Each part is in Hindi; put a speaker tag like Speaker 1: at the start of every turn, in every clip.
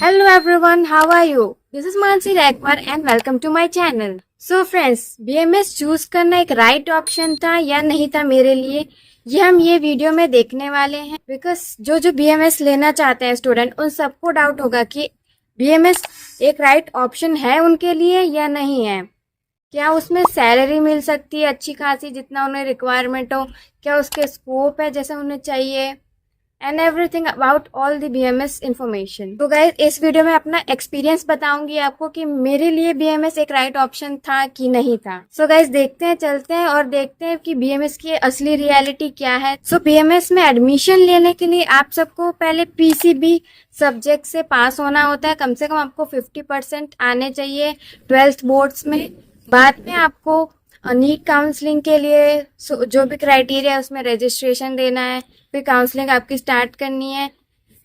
Speaker 1: Hello everyone, how are you? This is Mansi Ragwar and welcome to my channel. So friends, BMS choose करना एक राइट ऑप्शन था या नहीं था मेरे लिए, ये हम ये वीडियो में देखने वाले हैं। बिकॉज जो BMS लेना चाहते हैं स्टूडेंट, उन सबको डाउट होगा कि BMS एक राइट ऑप्शन है उनके लिए या नहीं है। क्या उसमें सैलरी मिल सकती है अच्छी खासी जितना उन्हें रिक्वायरमेंट हो, क्या उसके स्कोप है जैसे उन्हें चाहिए, and everything about all the BMS information. तो गाइज इस वीडियो में अपना एक्सपीरियंस बताऊंगी आपको कि मेरे लिए BMS एक राइट ऑप्शन था कि नहीं था। सो गाइज देखते हैं, चलते हैं और देखते हैं कि BMS की असली रियलिटी क्या है। सो BMS में एडमिशन लेने के लिए आप सबको पहले PCB सब्जेक्ट से पास होना होता है। कम से कम आपको 50% आने चाहिए 12th बोर्ड्स में। बाद में आपको नीट काउंसलिंग के लिए जो भी क्राइटेरिया है उसमें रजिस्ट्रेशन देना है, फिर काउंसलिंग आपकी स्टार्ट करनी है।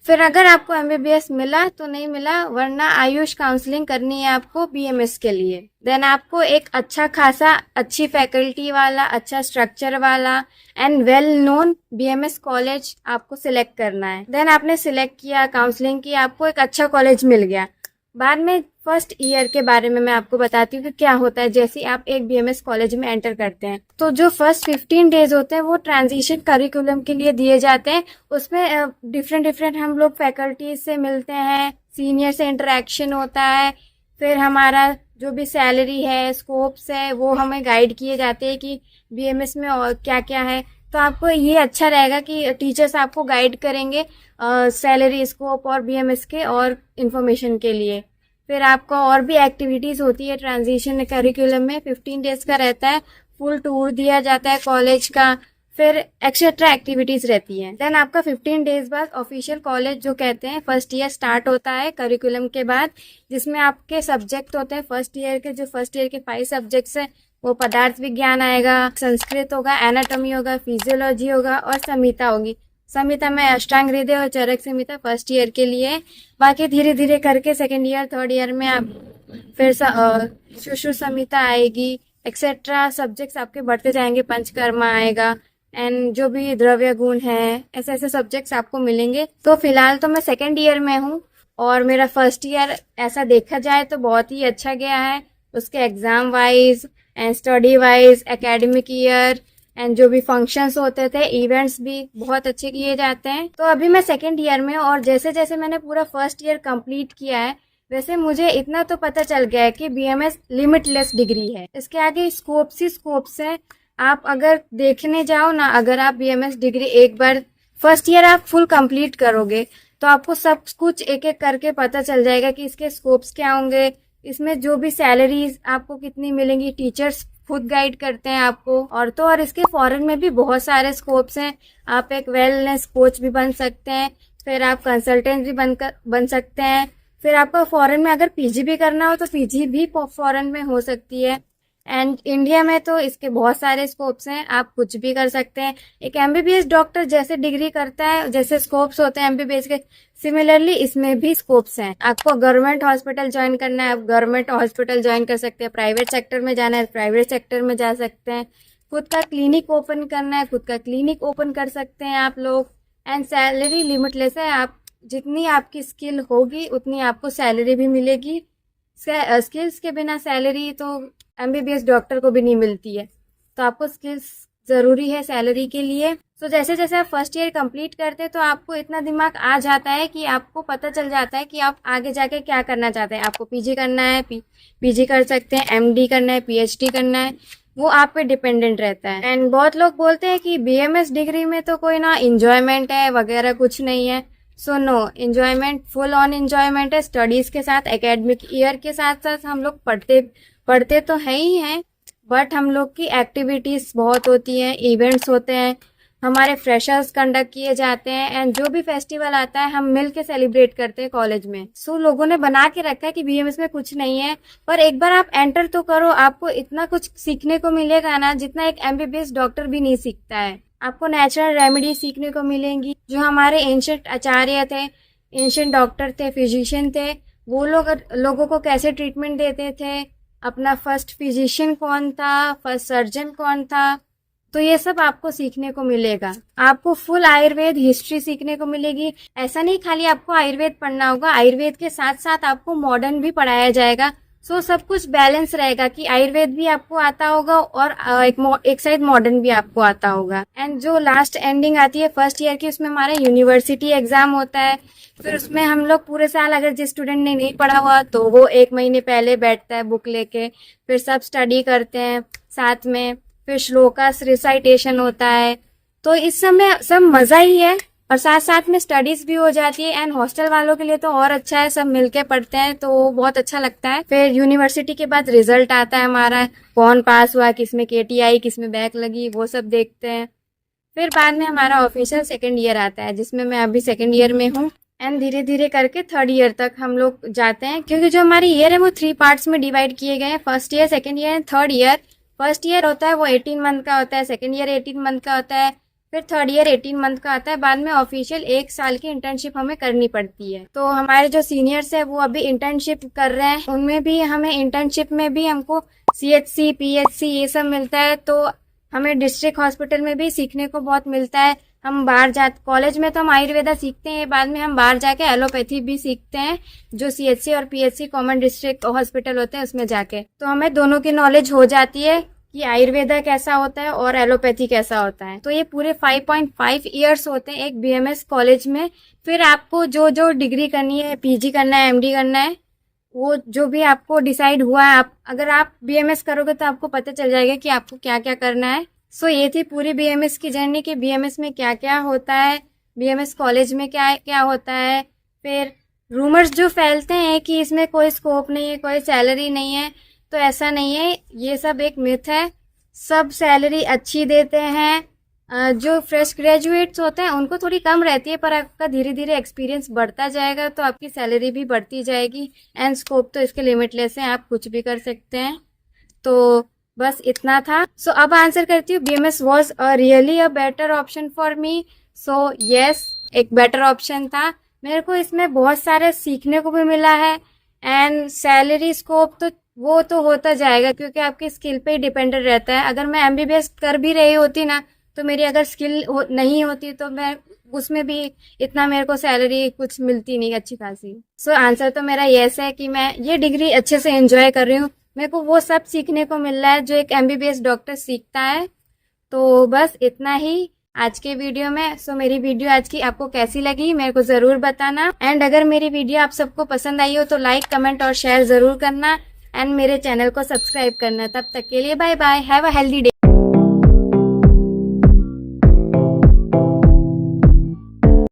Speaker 1: फिर अगर आपको MBBS मिला तो नहीं मिला, वरना आयुष काउंसलिंग करनी है आपको BMS के लिए। देन आपको एक अच्छा खासा अच्छी फैकल्टी वाला, अच्छा स्ट्रक्चर वाला and well known BMS college आपको सिलेक्ट करना है। देन आपने सिलेक्ट किया, काउंसलिंग की, आपको एक अच्छा कॉलेज मिल गया। बाद में फर्स्ट ईयर के बारे में मैं आपको बताती हूँ कि क्या होता है जैसे आप एक BMS कॉलेज में एंटर करते हैं। तो जो फर्स्ट 15 डेज होते हैं वो ट्रांजिशन करिकुलम के लिए दिए जाते हैं। उसमें डिफरेंट हम लोग फैकल्टीज से मिलते हैं, सीनियर से इंटरेक्शन होता है। फिर हमारा जो भी सैलरी है, स्कोप्स है, वो हमें गाइड किए जाते हैं कि BMS में और क्या क्या है। तो आपको ये अच्छा रहेगा कि टीचर्स आपको गाइड करेंगे सैलरी, स्कोप और BMS के और इन्फॉर्मेशन के लिए। फिर आपका और भी एक्टिविटीज होती है ट्रांजिशन करिकुलम में, 15 डेज का रहता है। फुल टूर दिया जाता है कॉलेज का, फिर एक्सेट्रा एक्टिविटीज रहती है। देन आपका 15 डेज बाद ऑफिशियल कॉलेज जो कहते हैं फर्स्ट ईयर स्टार्ट होता है करिकुलम के बाद, जिसमें आपके सब्जेक्ट होते हैं फर्स्ट ईयर के। जो फर्स्ट ईयर के 5 सब्जेक्ट्स है वो पदार्थ विज्ञान आएगा, संस्कृत होगा, एनाटॉमी होगा, फिजियोलॉजी होगा और संहिता होगी। संहिता में अष्टांग हृदय और चरक संहिता फर्स्ट ईयर के लिए। बाकी धीरे धीरे करके सेकेंड ईयर थर्ड ईयर में आप फिर सुश्रुत संहिता आएगी, एक्सेट्रा सब्जेक्ट्स आपके बढ़ते जाएंगे। पंचकर्मा आएगा एंड जो भी द्रव्य गुण है, ऐसे ऐसे सब्जेक्ट्स आपको मिलेंगे। तो फिलहाल तो मैं सेकेंड ईयर में हूँ और मेरा फर्स्ट ईयर ऐसा देखा जाए तो बहुत ही अच्छा गया है। उसके exam wise and study wise, academic year and जो भी फंक्शंस होते थे, इवेंट्स भी बहुत अच्छे किए जाते हैं। तो अभी मैं सेकेंड ईयर में हूँ और जैसे जैसे मैंने पूरा फर्स्ट ईयर कंप्लीट किया है, वैसे मुझे इतना तो पता चल गया है कि BMS लिमिटलेस डिग्री है। इसके आगे स्कोप्स ही स्कोप्स है। आप अगर देखने जाओ ना, अगर आप BMS डिग्री एक बार फर्स्ट ईयर आप फुल कंप्लीट करोगे तो आपको सब कुछ एक एक करके पता चल जाएगा कि इसके स्कोप्स क्या होंगे, इसमें जो भी सैलरीज आपको कितनी मिलेंगी, टीचर्स खुद गाइड करते हैं आपको। और तो और इसके फॉरेन में भी बहुत सारे स्कोप्स हैं। आप एक वेलनेस कोच भी बन सकते हैं, फिर आप कंसल्टेंट भी बन सकते हैं। फिर आपको फॉरेन में अगर PG भी करना हो तो PG भी फॉरेन में हो सकती है। एंड इंडिया में तो इसके बहुत सारे स्कोप्स हैं, आप कुछ भी कर सकते हैं। एक MBBS डॉक्टर जैसे डिग्री करता है, जैसे स्कोप्स होते हैं MBBS के, सिमिलरली इसमें भी स्कोप्स हैं। आपको गवर्नमेंट हॉस्पिटल ज्वाइन करना है, आप गवर्नमेंट हॉस्पिटल ज्वाइन कर सकते हैं। प्राइवेट सेक्टर में जाना है, प्राइवेट सेक्टर में जा सकते हैं। खुद का क्लिनिक ओपन करना है, खुद का क्लिनिक ओपन कर सकते हैं आप लोग। एंड सैलरी लिमिटलेस है, आप जितनी आपकी स्किल होगी उतनी आपको सैलरी भी मिलेगी। स्किल्स के बिना सैलरी तो MBBS डॉक्टर को भी नहीं मिलती है, तो आपको स्किल्स जरूरी है सैलरी के लिए। तो जैसे जैसे आप फर्स्ट ईयर कंप्लीट करते हैं तो आपको इतना दिमाग आ जाता है कि आपको पता चल जाता है कि आप आगे जाके क्या करना चाहते हैं। आपको PG करना है, PG कर सकते हैं, MD करना है, PhD करना है, वो आप पे डिपेंडेंट रहता है। एंड बहुत लोग बोलते हैं कि BMS डिग्री में तो कोई ना इंजॉयमेंट है वगैरह, कुछ नहीं है। So no, enjoyment full on enjoyment है। स्टडीज के साथ, एकेडमिक ईयर के साथ साथ हम लोग पढ़ते तो है ही हैं, बट हम लोग की एक्टिविटीज बहुत होती हैं, इवेंट्स होते हैं, हमारे फ्रेशर्स कंडक्ट किए जाते हैं एंड जो भी फेस्टिवल आता है हम मिल के सेलिब्रेट करते हैं कॉलेज में। सो लोगों ने बना के रखा है कि BMS में कुछ नहीं है, पर एक बार आप एंटर तो करो, आपको इतना कुछ सीखने को मिलेगा ना जितना एक MBBS डॉक्टर भी नहीं सीखता है। आपको नेचुरल रेमेडी सीखने को मिलेंगी। जो हमारे एंशिएंट आचार्य थे, एंशिएंट डॉक्टर थे, फिजिशियन थे, वो लोगों को कैसे ट्रीटमेंट देते थे, अपना फर्स्ट फिजिशियन कौन था, फर्स्ट सर्जन कौन था, तो ये सब आपको सीखने को मिलेगा। आपको फुल आयुर्वेद हिस्ट्री सीखने को मिलेगी। ऐसा नहीं खाली आपको आयुर्वेद पढ़ना होगा, आयुर्वेद के साथ साथ आपको मॉडर्न भी पढ़ाया जाएगा। सो सब कुछ बैलेंस रहेगा कि आयुर्वेद भी आपको आता होगा और एक साइड मॉडर्न भी आपको आता होगा। एंड जो लास्ट एंडिंग आती है फर्स्ट ईयर की, उसमें हमारा यूनिवर्सिटी एग्जाम होता है। फिर उसमें हम लोग पूरे साल, अगर जिस स्टूडेंट ने नहीं पढ़ा हुआ तो वो 1 महीने पहले बैठता है बुक लेके, फिर सब स्टडी करते हैं साथ में, फिर श्लोकास रिसाइटेशन होता है। तो इस समय सब मजा ही है और साथ साथ में स्टडीज भी हो जाती है। एंड हॉस्टल वालों के लिए तो और अच्छा है, सब मिलके पढ़ते हैं तो बहुत अच्छा लगता है। फिर यूनिवर्सिटी के बाद रिजल्ट आता है हमारा, कौन पास हुआ, किसमें केटी आई, किसमें बैक लगी, वो सब देखते हैं। फिर बाद में हमारा ऑफिशियल सेकेंड ईयर आता है, जिसमें मैं अभी सेकेंड ईयर में हूँ। एंड धीरे धीरे करके थर्ड ईयर तक हम लोग जाते हैं, क्योंकि जो हमारे ईयर है वो 3 पार्ट्स में डिवाइड किए गए हैं, first year, second year and third year. First year होता है वो 18 मंथ का होता है, सेकेंड ईयर 18 मंथ का होता है, फिर थर्ड ईयर 18 मंथ का आता है। बाद में ऑफिशियल 1 साल की इंटर्नशिप हमें करनी पड़ती है। तो हमारे जो सीनियर्स है वो अभी इंटर्नशिप कर रहे हैं, उनमें भी हमें इंटर्नशिप में भी हमको CHC PHC ये सब मिलता है। तो हमें डिस्ट्रिक्ट हॉस्पिटल में भी सीखने को बहुत मिलता है। हम बाहर जा, कॉलेज में तो हम आयुर्वेदा सीखते हैं, बाद में हम बाहर जाके एलोपैथी भी सीखते हैं, जो CHC और PHC कॉमन डिस्ट्रिक्ट हॉस्पिटल होते हैं उसमें जाके। तो हमें दोनों की नॉलेज हो जाती है कि आयुर्वेदा कैसा होता है और एलोपैथी कैसा होता है। तो ये पूरे 5.5 ईयर्स होते हैं एक BMS कॉलेज में। फिर आपको जो जो डिग्री करनी है, PG करना है, MD करना है, वो जो भी आपको डिसाइड हुआ है, अगर आप BMS करोगे तो आपको पता चल जाएगा कि आपको क्या क्या करना है। सो ये थी पूरी BMS की जर्नी कि BMS में क्या क्या होता है, BMS कॉलेज में क्या क्या होता है। फिर रूमर्स जो फैलते हैं कि इसमें कोई स्कोप नहीं है, कोई सैलरी नहीं है, तो ऐसा नहीं है, ये सब एक मिथ है। सब सैलरी अच्छी देते हैं। जो फ्रेश ग्रेजुएट्स होते हैं उनको थोड़ी कम रहती है, पर आपका धीरे धीरे एक्सपीरियंस बढ़ता जाएगा तो आपकी सैलरी भी बढ़ती जाएगी। एंड स्कोप तो इसके लिमिटलेस है, आप कुछ भी कर सकते हैं। तो बस इतना था। सो अब आंसर करती हूँ, BMS was really a better option for me. So yes, एक बेटर ऑप्शन था। मेरे को इसमें बहुत सारे सीखने को भी मिला है। एंड सैलरी स्कोप तो वो तो होता जाएगा, क्योंकि आपकी स्किल पे ही डिपेंडेंट रहता है। अगर मैं MBBS कर भी रही होती ना, तो मेरी अगर स्किल नहीं होती तो मैं उसमें भी इतना मेरे को सैलरी कुछ मिलती नहीं अच्छी खासी। सो आंसर तो मेरा यस है कि मैं ये डिग्री अच्छे से एंजॉय कर रही हूँ। मेरे को वो सब सीखने को मिल रहा है जो एक MBBS डॉक्टर सीखता है। तो बस इतना ही आज के वीडियो में। सो मेरी वीडियो आज की आपको कैसी लगी मेरे को जरूर बताना। एंड अगर मेरी वीडियो आप सबको पसंद आई हो तो लाइक, कमेंट और शेयर जरूर करना। एंड मेरे चैनल को सब्सक्राइब करना। तब तक के लिए bye bye, have a healthy day.